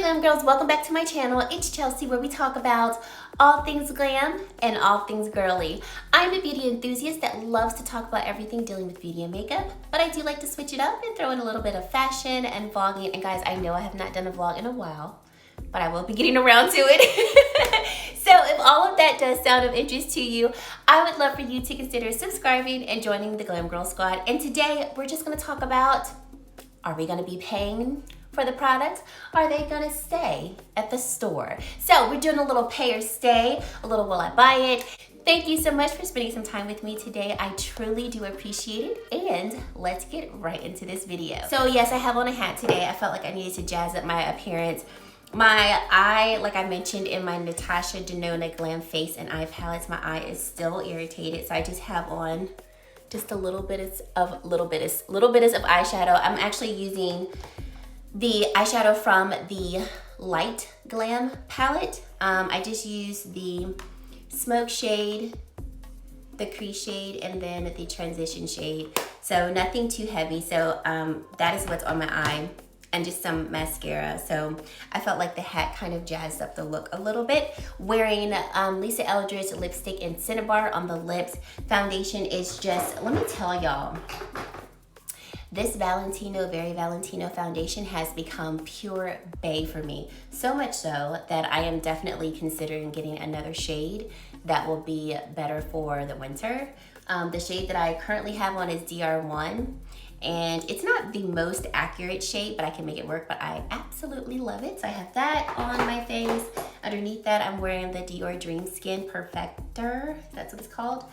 Glam Girls, welcome back to my channel. It's Chelsea, where we talk about all things glam and all things girly. I'm a beauty enthusiast that loves to talk about everything dealing with beauty and makeup, but I do like to switch it up and throw in a little bit of fashion and vlogging. And guys, I know I have not done a vlog in a while, but I will be getting around to it. So if all of that does sound of interest to you, I would love for you to consider subscribing and joining the Glam Girl Squad. And today we're just gonna talk about, are we gonna be paying for the products? Are they gonna stay at the store? So we're doing a little pay or stay, a little will I buy it. Thank you so much for spending some time with me today. I truly do appreciate it, and let's get right into this video. So yes, I have on a hat today. I felt like I needed to jazz up my appearance. My eye, like I mentioned in my Natasha Denona Glam Face and Eye Palettes, my eye is still irritated, so I just have on just a little bit of eyeshadow. I'm actually using the eyeshadow from the Light Glam palette. I just used the Smoke shade, the Crease shade, and then the Transition shade. So nothing too heavy. So that is what's on my eye, and just some mascara. So I felt like the hat kind of jazzed up the look a little bit. Wearing Lisa Eldridge lipstick in Cinnabar on the lips. Foundation is just, let me tell y'all, this Very Valentino foundation has become pure bae for me. So much so that I am definitely considering getting another shade that will be better for the winter. The shade that I currently have on is DR1, and it's not the most accurate shade, but I can make it work, but I absolutely love it. So I have that on my face. Underneath that, I'm wearing the Dior Dream Skin Perfector, that's what it's called,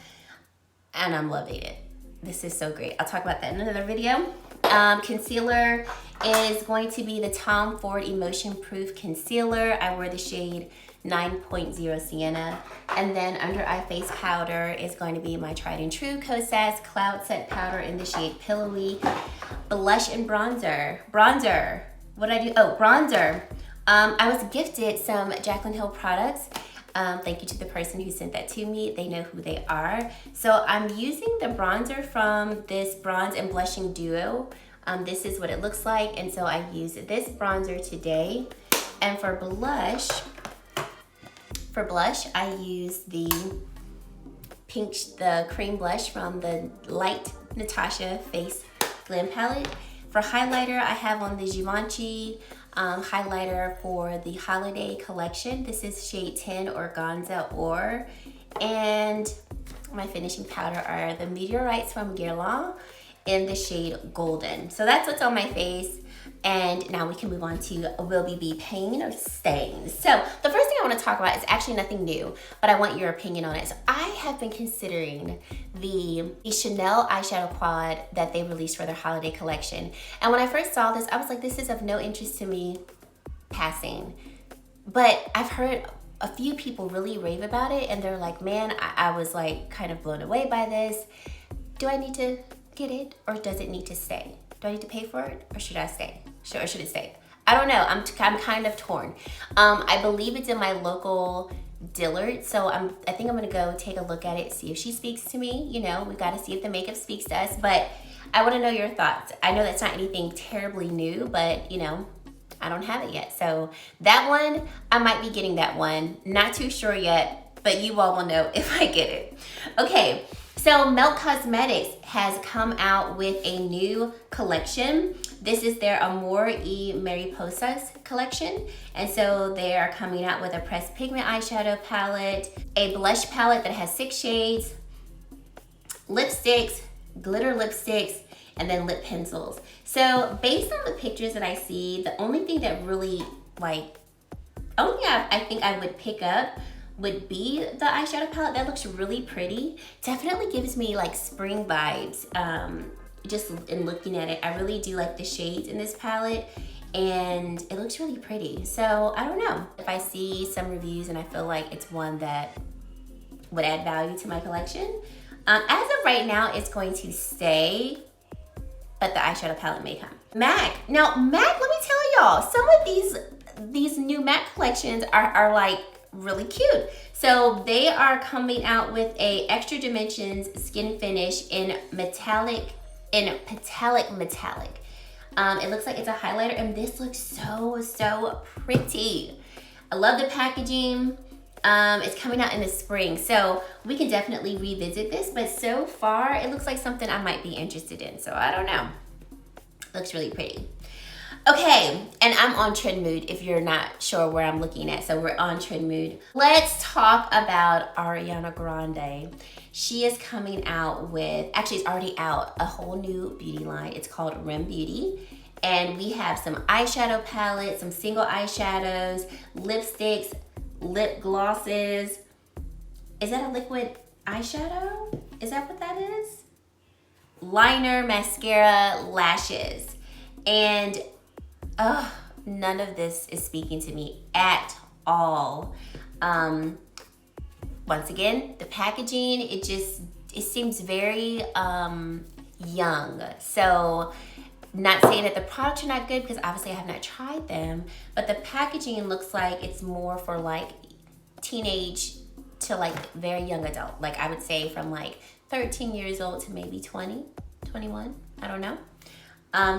and I'm loving it. This is so great. I'll talk about that in another video. Concealer is going to be the Tom Ford Emotion Proof Concealer. I wear the shade 9.0 Sienna. And then under eye face powder is going to be my tried and true Kosas Cloud Set Powder in the shade Pillowy. Blush and bronzer. What did I do? Oh, bronzer. I was gifted some Jaclyn Hill products. Thank you to the person who sent that to me. They know who they are. So I'm using the bronzer from this Bronze and Blushing Duo. This is what it looks like. And so I used this bronzer today. And for blush, I used the cream blush from the Light Natasha Face Glam Palette. For highlighter, I have on the Givenchy highlighter for the holiday collection. This is shade 10 Organza Or. And my finishing powder are the Meteorites from Guerlain in the shade Golden. So that's what's on my face. And now we can move on to, will we be paying or staying? So the first thing I want to talk about is actually nothing new, but I want your opinion on it. So I have been considering the Chanel eyeshadow quad that they released for their holiday collection. And when I first saw this, I was like, this is of no interest to me, passing. But I've heard a few people really rave about it, and they're like, man, I was like kind of blown away by this. Do I need to get it, or does it need to stay? Do I need to pay for it, or should I stay? Or should it stay? I don't know. I'm kind of torn. I believe it's in my local Dillard, so I think I'm gonna go take a look at it, see if she speaks to me. You know, we've got to see if the makeup speaks to us. But I want to know your thoughts. I know that's not anything terribly new, but you know, I don't have it yet. So that one, I might be getting that one. Not too sure yet, but you all will know if I get it. Okay. So Melt Cosmetics has come out with a new collection. This is their Amor y Mariposas collection. And so they are coming out with a pressed pigment eyeshadow palette, a blush palette that has 6 shades, lipsticks, glitter lipsticks, and then lip pencils. So based on the pictures that I see, the only thing that really I think I would pick up would be the eyeshadow palette. That looks really pretty. Definitely gives me like spring vibes. Just in looking at it, I really do like the shades in this palette, and it looks really pretty. So I don't know, if I see some reviews and I feel like it's one that would add value to my collection. As of right now, it's going to stay, but the eyeshadow palette may come. MAC. Now MAC, let me tell y'all, some of these new MAC collections are like really cute. So they are coming out with a Extra Dimensions skin finish in metallic. It looks like it's a highlighter, and this looks so pretty. I love the packaging. It's coming out in the spring, so we can definitely revisit this, but so far it looks like something I might be interested in, so I don't know. Looks really pretty. Okay, and I'm on trend mood if you're not sure where I'm looking at, so we're on trend mood. Let's talk about Ariana Grande. She is coming out with, actually it's already out, a whole new beauty line. It's called R.E.M Beauty. And we have some eyeshadow palettes, some single eyeshadows, lipsticks, lip glosses. Is that a liquid eyeshadow? Is that what that is? Liner, mascara, lashes. And none of this is speaking to me at all. Once again, the packaging, it seems very young. So not saying that the products are not good, because obviously I have not tried them, but the packaging looks like it's more for like teenage to like very young adult. Like I would say from like 13 years old to maybe 20, 21, I don't know.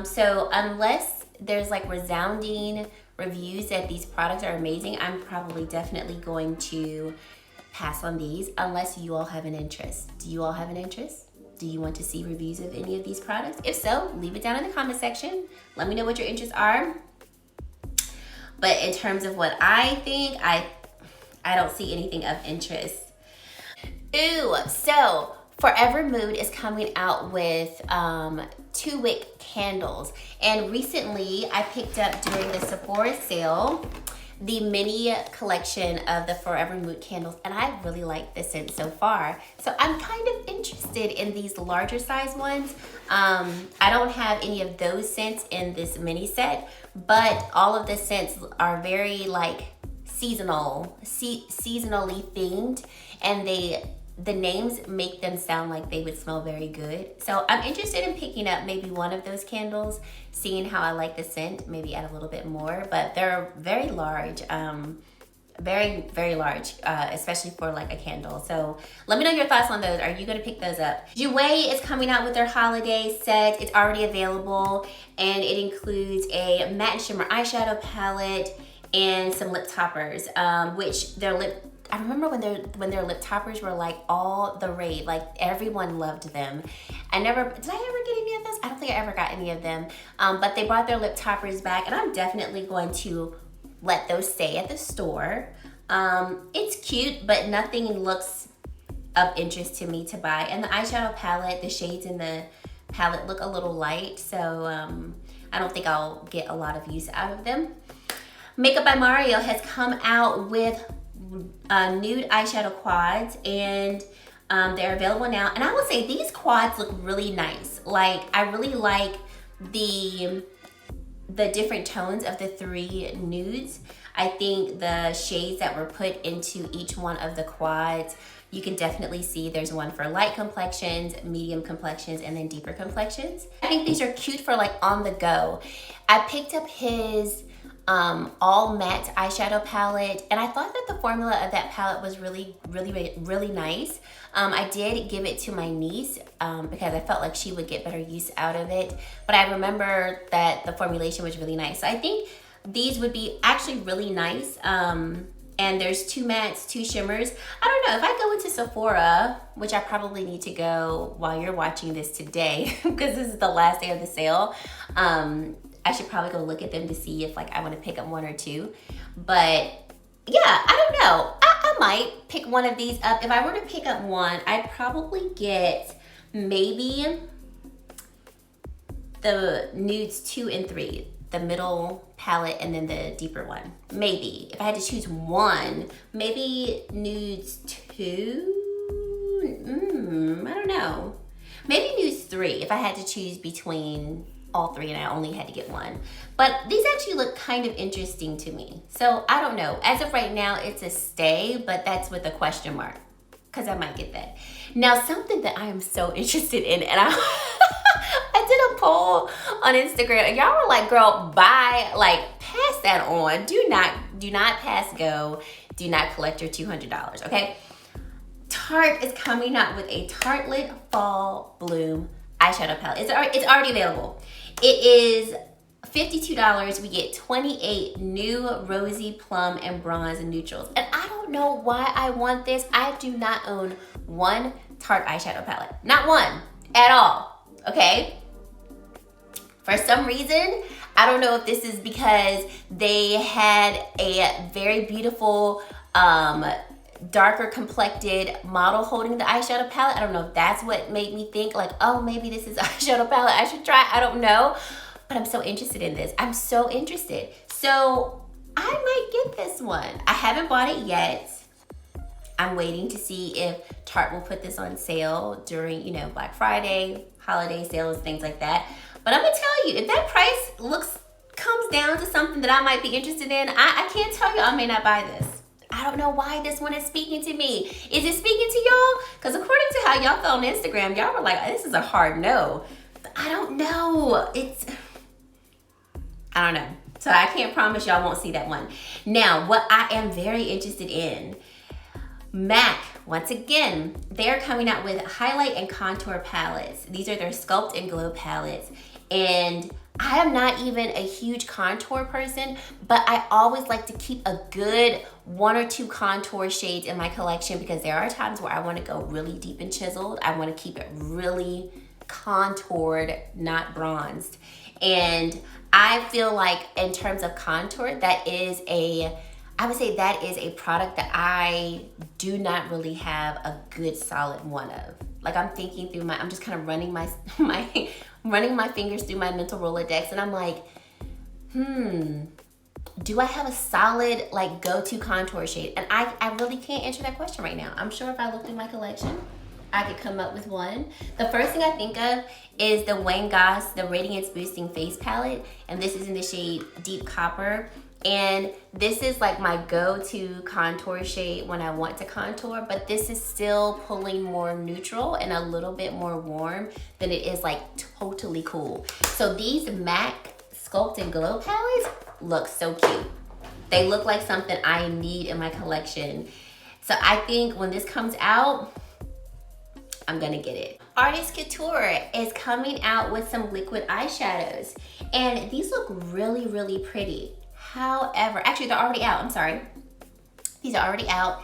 So unless there's like resounding reviews that these products are amazing, I'm probably definitely going to pass on these unless you all have an interest. Do you all have an interest? Do you want to see reviews of any of these products? If so, leave it down in the comment section. Let me know what your interests are. But in terms of what I think, I don't see anything of interest. Ooh, so Forever Mood is coming out with 2-wick candles. And recently I picked up during the Sephora sale the mini collection of the Forever Mood candles, and I really like the scent so far. So I'm kind of interested in these larger size ones. I don't have any of those scents in this mini set, but all of the scents are very like seasonally themed, and the names make them sound like they would smell very good. So I'm interested in picking up maybe one of those candles, seeing how I like the scent, maybe add a little bit more, but they're very large, very large, especially for like a candle. So let me know your thoughts on those. Are you gonna pick those up? Jouer is coming out with their holiday set. It's already available, and it includes a matte and shimmer eyeshadow palette and some lip toppers, which I remember when their lip toppers were like all the rage, like everyone loved them. Did I ever get any of those? I don't think I ever got any of them. But they brought their lip toppers back, and I'm definitely going to let those stay at the store. It's cute, but nothing looks of interest to me to buy. And the eyeshadow palette, the shades in the palette look a little light, so I don't think I'll get a lot of use out of them. Makeup by Mario has come out with nude eyeshadow quads, and they're available now. And I would say these quads look really nice. Like I really like the different tones of the 3 nudes. I think the shades that were put into each one of the quads, you can definitely see there's one for light complexions, medium complexions, and then deeper complexions. I think these are cute for like on the go. I picked up his all matte eyeshadow palette, and I thought that the formula of that palette was really nice. I did give it to my niece because I felt like she would get better use out of it, but I remember that the formulation was really nice. So I think these would be actually really nice. And there's 2 mattes, 2 shimmers. I don't know, if I go into Sephora, which I probably need to go while you're watching this today because this is the last day of the sale, I should probably go look at them to see if like I want to pick up 1 or 2. But yeah, I don't know. I might pick one of these up. If I were to pick up one, I'd probably get maybe the nudes 2 and 3, the middle palette and then the deeper one. Maybe if I had to choose one, maybe nudes 2. I don't know. Maybe nudes 3 if I had to choose between all 3 and I only had to get one. But these actually look kind of interesting to me. So I don't know. As of right now, it's a stay, but that's with a question mark because I might get that. Now, something that I am so interested in, and I did a poll on Instagram, and y'all were like, girl, buy, like, pass that on. Do not pass go. Do not collect your $200, okay? Tarte is coming out with a Tarte Fall Bloom eyeshadow palette. It's already available. It is $52. We get 28 new rosy, plum, and bronze neutrals. And I don't know why I want this. I do not own one Tarte eyeshadow palette. Not one at all, okay? For some reason, I don't know if this is because they had a very beautiful, darker complected model holding the eyeshadow palette. I don't know if that's what made me think like, oh, maybe this is eyeshadow palette I should try. I don't know, but I'm so interested in this. I'm so interested. So I might get this one. I haven't bought it yet. I'm waiting to see if Tarte will put this on sale during, you know, Black Friday, holiday sales, things like that. But I'm gonna tell you, if that price comes down to something that I might be interested in, I can't tell you I may not buy this. I don't know why this one is speaking to me. Is it speaking to y'all? Because according to how y'all felt on Instagram, y'all were like, this is a hard no. But I don't know. I don't know. So I can't promise y'all won't see that one. Now, what I am very interested in, MAC, once again, they're coming out with highlight and contour palettes. These are their Sculpt and Glow palettes. And I am not even a huge contour person, but I always like to keep a good 1 or 2 contour shades in my collection because there are times where I want to go really deep and chiseled. I want to keep it really contoured, not bronzed. And I feel like in terms of contour, I would say that is a product that I do not really have a good solid one of. Like I'm thinking through I'm just kind of running my fingers through my mental Rolodex and I'm like, do I have a solid like go-to contour shade? And I really can't answer that question right now. I'm sure if I look through my collection, I could come up with one. The first thing I think of is the Wayne Goss, the Radiance Boosting Face Palette. And this is in the shade Deep Copper. And this is like my go-to contour shade when I want to contour, but this is still pulling more neutral and a little bit more warm than it is like totally cool. So these MAC Sculpt and Glow palettes look so cute. They look like something I need in my collection. So I think when this comes out, I'm gonna get it. Artist Couture is coming out with some liquid eyeshadows and these look really, really pretty. However, actually they're already out, I'm sorry. These are already out.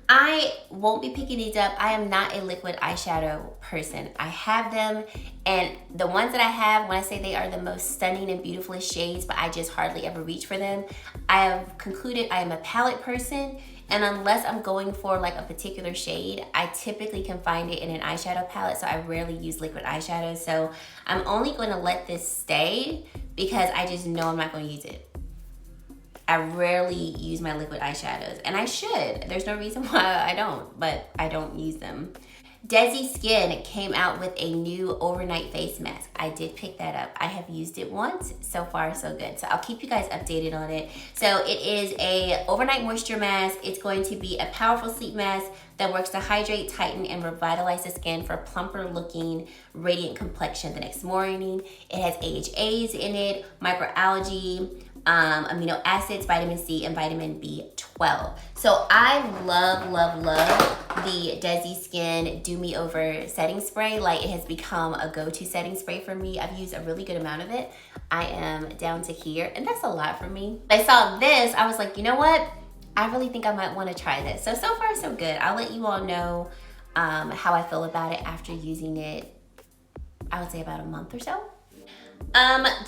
I won't be picking these up. I am not a liquid eyeshadow person. I have them and the ones that I have, when I say they are the most stunning and beautifulest shades, but I just hardly ever reach for them, I have concluded I am a palette person and unless I'm going for like a particular shade, I typically can find it in an eyeshadow palette, so I rarely use liquid eyeshadows. So I'm only gonna let this stay because I just know I'm not gonna use it. I rarely use my liquid eyeshadows, and I should. There's no reason why I don't, but I don't use them. Desi Skin came out with a new overnight face mask. I did pick that up. I have used it once. So far, so good. So I'll keep you guys updated on it. So it is a overnight moisture mask. It's going to be a powerful sleep mask that works to hydrate, tighten, and revitalize the skin for a plumper looking, radiant complexion the next morning. It has AHAs in it, microalgae, amino acids, vitamin C, and vitamin B12. So I love, love, love the Desi Skin Do Me Over setting spray. Like it has become a go-to setting spray for me. I've used a really good amount of it. I am down to here, and that's a lot for me. I saw this, I was like, you know what? I really think I might want to try this. So far so good. I'll let you all know how I feel about it after using it, I would say about a month or so.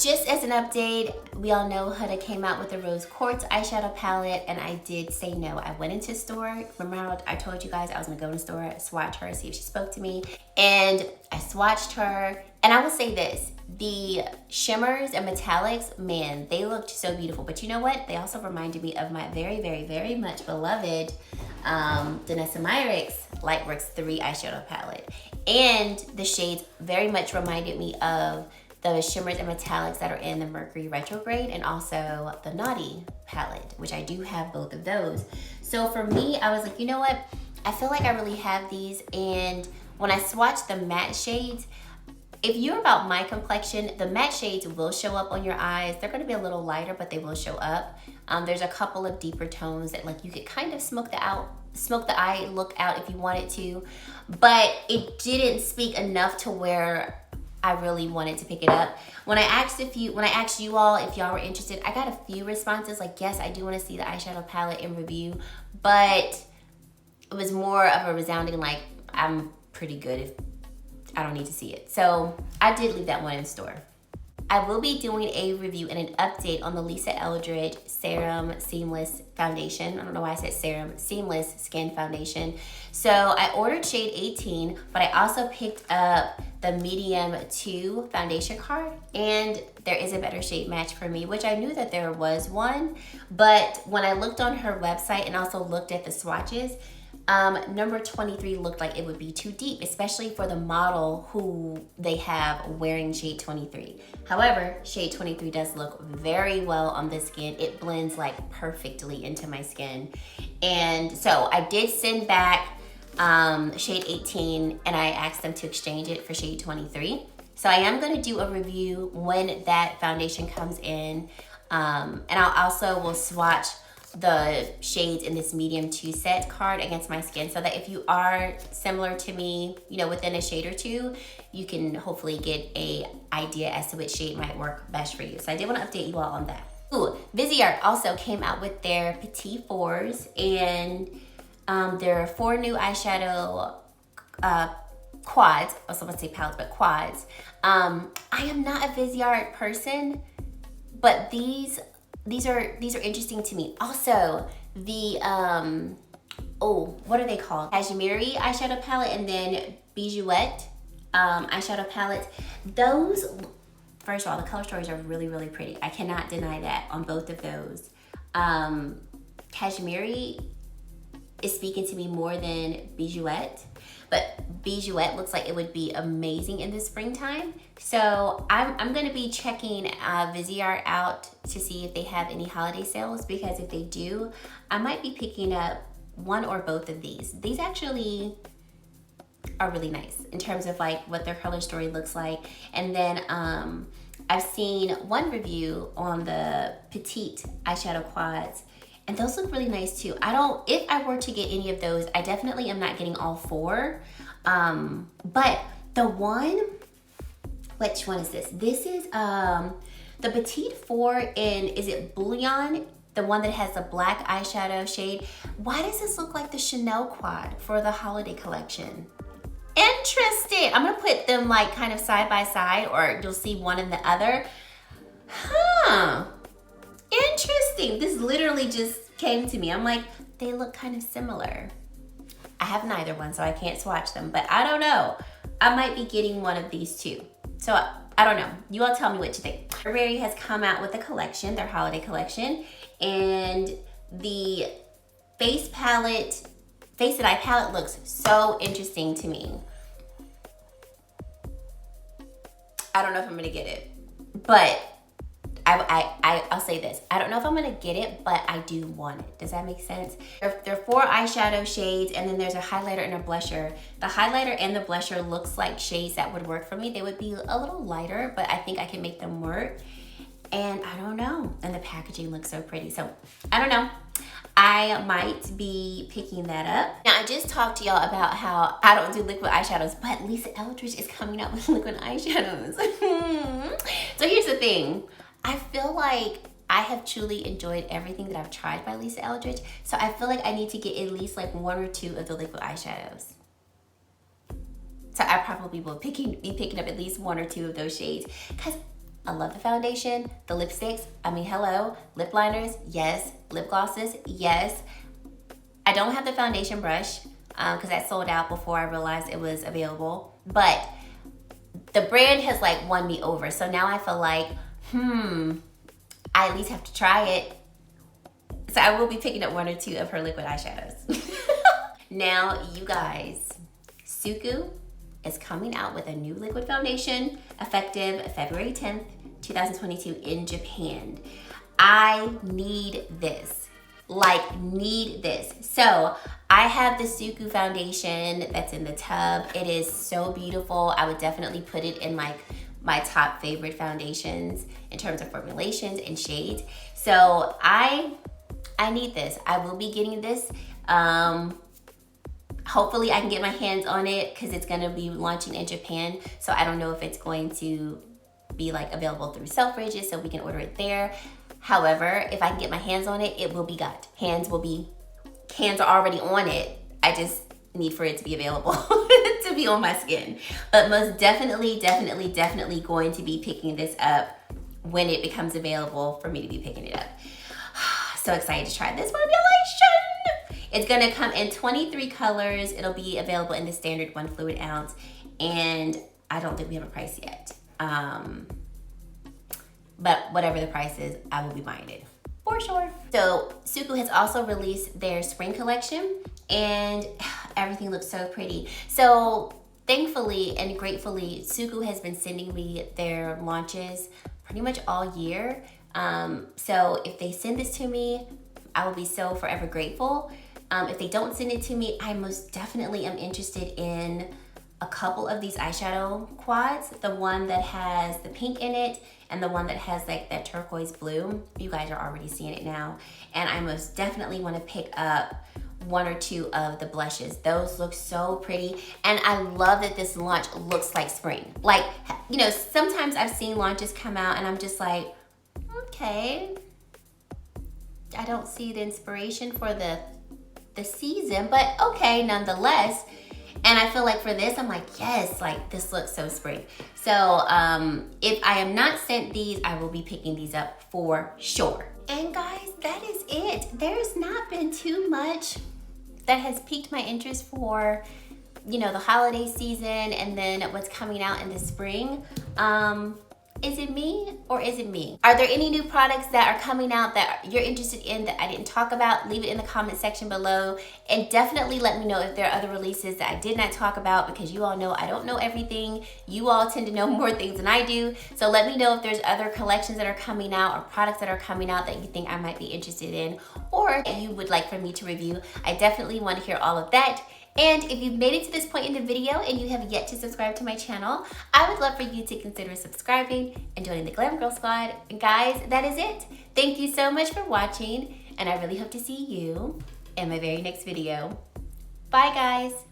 Just as an update, we all know Huda came out with the Rose Quartz eyeshadow palette, and I did say no. I went into store. Remember how I told you guys I was gonna go in the store, swatch her, see if she spoke to me, and I swatched her. And I will say this, the shimmers and metallics, man, they looked so beautiful. But you know what? They also reminded me of my very, very, very much beloved Danessa Myricks Lightworks 3 eyeshadow palette. And the shades very much reminded me of the shimmers and metallics that are in the Mercury Retrograde and also the Naughty palette, which I do have both of those. So for me, I was like, you know what? I feel like I really have these, and when I swatched the matte shades, if you're about my complexion, the matte shades will show up on your eyes. They're gonna be a little lighter, but they will show up. There's a couple of deeper tones that like you could kind of smoke the eye look out if you wanted to, but it didn't speak enough to where I really wanted to pick it up. When I asked you all if y'all were interested, I got a few responses like, yes, I do want to see the eyeshadow palette in review, but it was more of a resounding like, I'm pretty good if I don't need to see it. So I did leave that one in store. I will be doing a review and an update on the Lisa Eldridge Serum Seamless Foundation. I don't know why I said Serum Seamless Skin Foundation. So I ordered shade 18, but I also picked up the medium 2 foundation card, and there is a better shade match for me, which I knew that there was one, but when I looked on her website and also looked at the swatches, number 23 looked like it would be too deep, especially for the model who they have wearing shade 23. However, shade 23 does look very well on the skin. It blends like perfectly into my skin. And so I did send back shade 18 and I asked them to exchange it for shade 23. So I am gonna do a review when that foundation comes in. And I'll also will swatch the shades in this medium 2 set card against my skin, so that if you are similar to me, you know, within a shade or two, you can hopefully get a idea as to which shade might work best for you. So I did want to update you all on that. Ooh, Viseart also came out with their Petite 4s, and there are 4 new eyeshadow quads. I was about to say palettes, but quads. I am not a Viseart person, but these are interesting to me. Also, the what are they called? Cashmere eyeshadow palette and then Viseart eyeshadow palette. Those, first of all, the color stories are really, really pretty. I cannot deny that on both of those. Cashmere is speaking to me more than Viseart, but Viseart looks like it would be amazing in the springtime. So I'm gonna be checking Viseart out to see if they have any holiday sales, because if they do, I might be picking up one or both of these. These actually are really nice in terms of like what their color story looks like. And then I've seen one review on the Petite eyeshadow quads, and those look really nice too. If I were to get any of those, I definitely am not getting all 4. But the one, which one is this? This is the Petite 4 in, is it Bouillon? The one that has the black eyeshadow shade. Why does this look like the Chanel quad for the holiday collection? Interesting. I'm gonna put them like kind of side by side, or you'll see one in the other. Huh. Interesting. This literally just came to me. I'm like, they look kind of similar. I have neither one, so I can't swatch them, but I don't know. I might be getting one of these too. So I don't know. You all tell me what you think. Burberry has come out with a collection, their holiday collection, and the Face and Eye palette looks so interesting to me. I don't know if I'm gonna get it, but I'll say this. I don't know if I'm gonna get it, but I do want it. Does that make sense? There are 4 eyeshadow shades, and then there's a highlighter and a blusher. The highlighter and the blusher looks like shades that would work for me. They would be a little lighter, but I think I can make them work. And I don't know. And the packaging looks so pretty. So I don't know. I might be picking that up. Now, I just talked to y'all about how I don't do liquid eyeshadows, but Lisa Eldridge is coming out with liquid eyeshadows. So here's the thing. I feel like I have truly enjoyed everything that I've tried by Lisa Eldridge. So I feel like I need to get at least like 1 or 2 of the liquid eyeshadows. So I probably will be picking up at least 1 or 2 of those shades, because I love the foundation, the lipsticks, I mean, hello, lip liners, yes, lip glosses, yes. I don't have the foundation brush because that sold out before I realized it was available, but the brand has like won me over. So now I feel like, I at least have to try it. So I will be picking up 1 or 2 of her liquid eyeshadows. Now, you guys, Suku is coming out with a new liquid foundation effective February 10th, 2022 in Japan. I need this, So I have the Suku foundation that's in the tub. It is so beautiful. I would definitely put it in like my top favorite foundations in terms of formulations and shades. So I need this. I will be getting this. Hopefully I can get my hands on it because it's gonna be launching in Japan. So I don't know if it's going to be like available through Selfridges, so we can order it there. However, if I can get my hands on it, it will be got. Hands are already on it. I just need for it to be available to be on my skin. But most definitely going to be picking this up when it becomes available for me to be picking it up. So excited to try this formulation. It's gonna come in 23 colors. It'll be available in the standard 1 fluid ounce. And I don't think we have a price yet. But whatever the price is, I will be buying it for sure. So Suku has also released their spring collection and everything looks so pretty. So thankfully and gratefully, Suku has been sending me their launches pretty much all year. So if they send this to me, I will be so forever grateful. If they don't send it to me, I most definitely am interested in a couple of these eyeshadow quads. The one that has the pink in it and the one that has like that turquoise blue. You guys are already seeing it now. And I most definitely want to pick up 1 or 2 of the blushes. Those look so pretty. And I love that this launch looks like spring. Like, you know, sometimes I've seen launches come out and I'm just like, okay, I don't see the inspiration for the season, but okay, nonetheless. And I feel like for this, I'm like, yes, like this looks so spring. So if I am not sent these, I will be picking these up for sure. And guys, that is it. There's not been too much that has piqued my interest for, you know, the holiday season and then what's coming out in the spring. Is it me or is it me? Are there any new products that are coming out that you're interested in that I didn't talk about? Leave it in the comment section below. And definitely let me know if there are other releases that I did not talk about, because you all know I don't know everything. You all tend to know more things than I do. So let me know if there's other collections that are coming out or products that are coming out that you think I might be interested in or you would like for me to review. I definitely want to hear all of that. And if you've made it to this point in the video and you have yet to subscribe to my channel, I would love for you to consider subscribing and joining the Glam Girl Squad. And guys, that is it. Thank you so much for watching, and I really hope to see you in my very next video. Bye, guys.